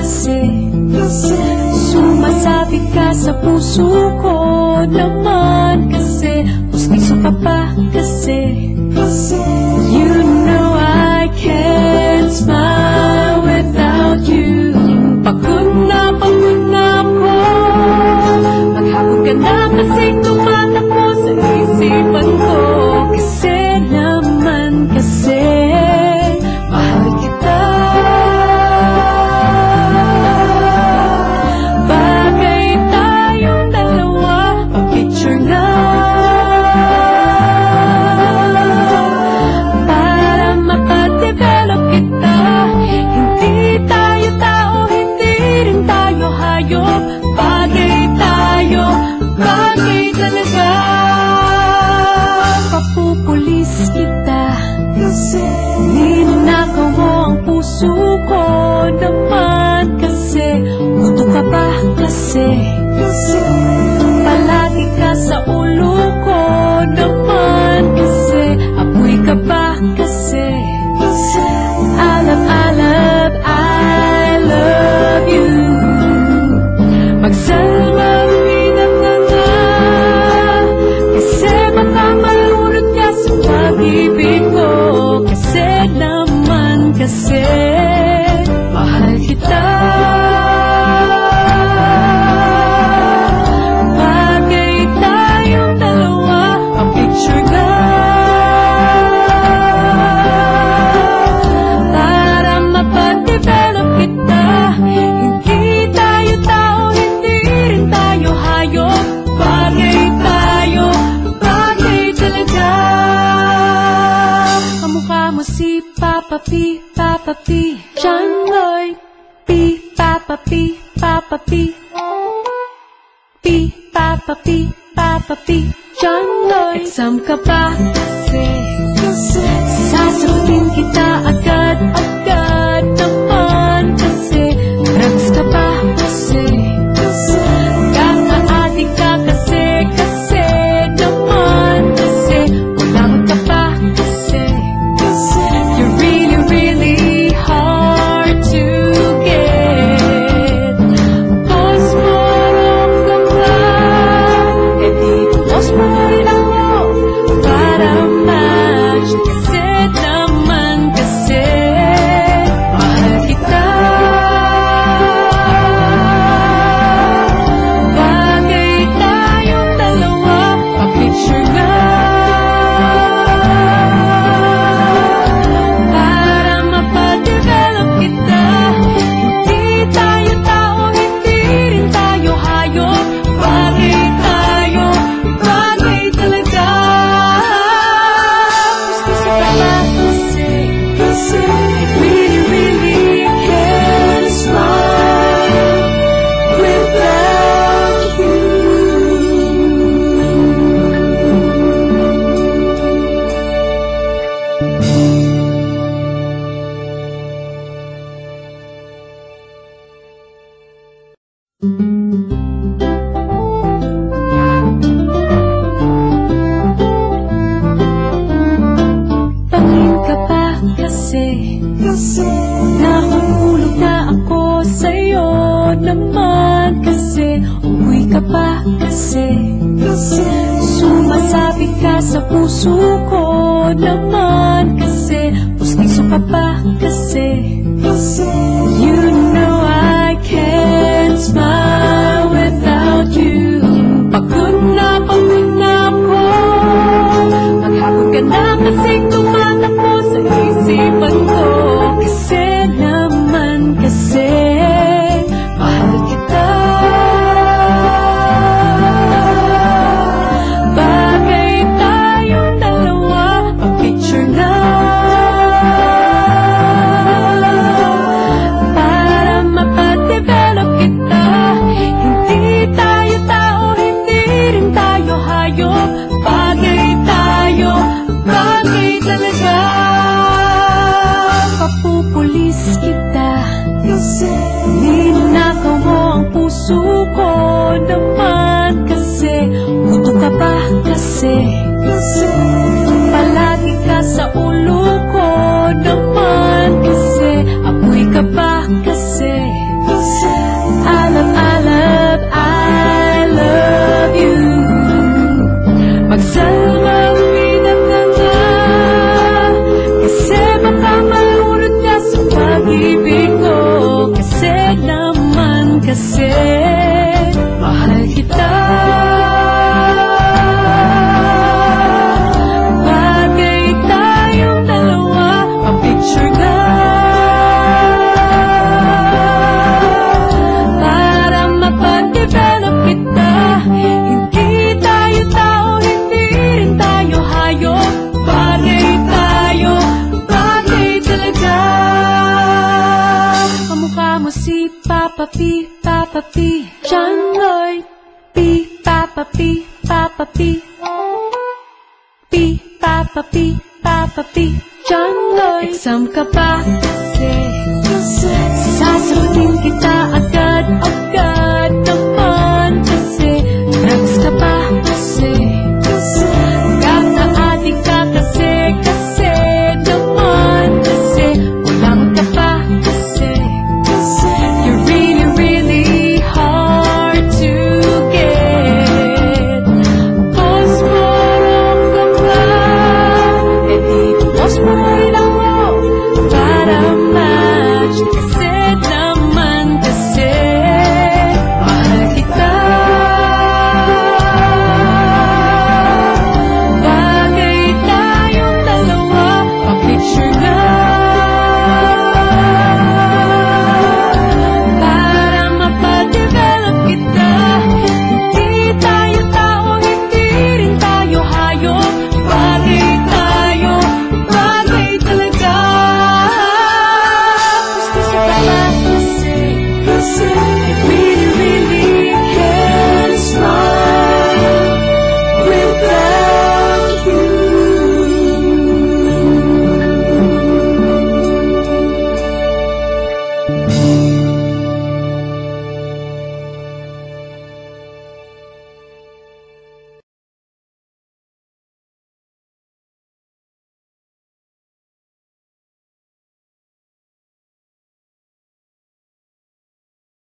kasi sumasabit ka sa puso ko naman kasi pustiso ka pa kasi you know I can't smile without you. Pagod na ako, maghapon ka na kasing tumatakbo sa isipan ko kasi naman kasi mahal kita. Bagay tayong dalawa, pa-picture na para mapadevelop kita. Hindi tayo tao, hindi rin tayo hayop. Bagay tayo, bagay talaga. Papupulis kita kasi ninakaw mo ang puso ko naman kasi buto ka pa kasi palagi ka sa ulo ko naman kasi apoy ka pa kasi alab, I love you. Magsalbang pinag na nga kasi baka malunod ka sa pag-ibig ko kasi naman kasi mahal kita. Bagay tayong dalawa, ang picture na para mapadevelop kita. Hindi tayo tao, hindi rin tayo hayop. Bagay tayo, bagay talaga. Kamukha mo si Papa P, Papa P, John Lloyd P, Papa P, Papa P, P, Papa P, Papa P, John Lloyd. Exam ka pa kasi sasagutin kita agad-agad naman kasi drugs ka pa kasi kaka-adik ka kasi naman kasi walang ka pa kasi you're really, really hard to get. Post mo lang ka eh di post mo rin ako para match kasi naman kasi mahal kita. Bagay tayong dalawa, pa-picture na para mapadevelop kita. Hindi tayo tao, hindi rin tayo hayop. Bagay tayo, bagay talaga. Gusto ka ba kasi I really, really can't smile without you. Pangin ka pa kasi nakahulog na ako sa'yo naman kasi umuwi ka pa kasi sumasabit ka sa puso ko naman kasi pustiso ka pa kasi you know I can't smile without you. Pagod na ako, maghapon ka na kasing tumatakbo sa isipan ko kasi naman kasi mahal kita. Bagay tayong dalawa, pa-picture na para mapadevelop kita. Hindi tayo tao, hindi rin tayo hayop. Bagay tayo, bagay talaga. Papupulis kita kasi ninakaw mo ang puso ko naman kasi buto ka pa kasi palagi ka sa ulo ko naman kasi apoy ka pa kasi Papa P, Papa P, John Lloyd. P, Papa P, Papa P. P, Papa P, Papa P, John Lloyd. Exam ka ba kasi? Sasagutin kita agad-agad naman kasi. Drugs ka ba kasi? Kaka-adik ka kasi naman kasi. Walang ka ba kasi? You're really, really hard to get. Pos morong gamba, edi pos mo lang para match kasi